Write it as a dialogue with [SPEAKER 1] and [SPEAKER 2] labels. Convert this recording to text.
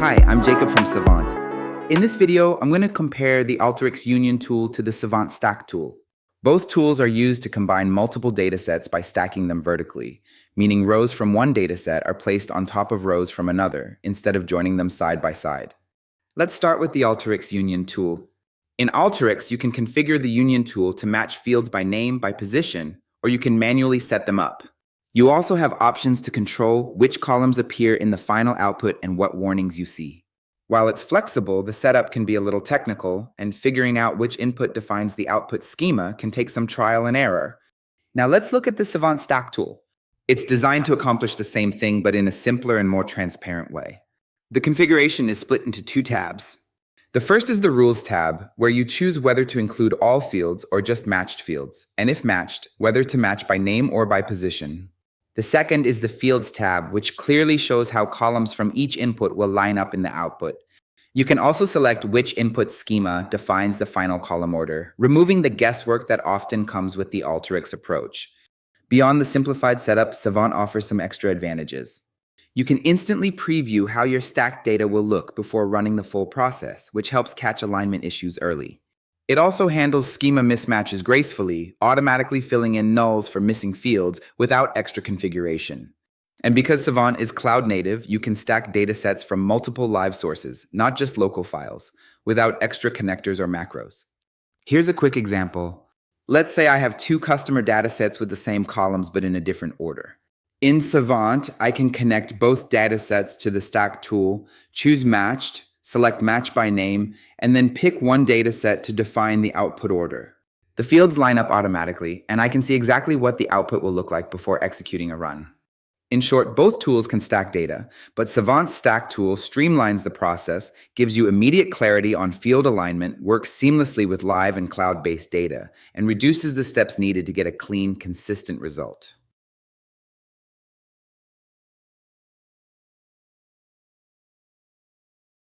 [SPEAKER 1] Hi, I'm Jacob from Savant. In this video, I'm going to compare the Alteryx Union tool to the Savant Stack tool. Both tools are used to combine multiple datasets by stacking them vertically, meaning rows from one dataset are placed on top of rows from another instead of joining them side by side. Let's start with the Alteryx Union tool. In Alteryx, you can configure the Union tool to match fields by name, by position, or you can manually set them up. You also have options to control which columns appear in the final output and what warnings you see. While it's flexible, the setup can be a little technical, and figuring out which input defines the output schema can take some trial and error. Now let's look at the Savant Stack tool. It's designed to accomplish the same thing, but in a simpler and more transparent way. The configuration is split into two tabs. The first is the Rules tab, where you choose whether to include all fields or just matched fields, and if matched, whether to match by name or by position. The second is the Fields tab, which clearly shows how columns from each input will line up in the output. You can also select which input schema defines the final column order, removing the guesswork that often comes with the Alteryx approach. Beyond the simplified setup, Savant offers some extra advantages. You can instantly preview how your stacked data will look before running the full process, which helps catch alignment issues early. It also handles schema mismatches gracefully, automatically filling in nulls for missing fields without extra configuration. And because Savant is cloud native, you can stack datasets from multiple live sources, not just local files, without extra connectors or macros. Here's a quick example. Let's say I have two customer datasets with the same columns but in a different order. In Savant, I can connect both datasets to the Stack tool, choose Matched, select Match by Name, and then pick one dataset to define the output order. The fields line up automatically, and I can see exactly what the output will look like before executing a run. In short, both tools can stack data, but Savant's Stack tool streamlines the process, gives you immediate clarity on field alignment, works seamlessly with live and cloud-based data, and reduces the steps needed to get a clean, consistent result.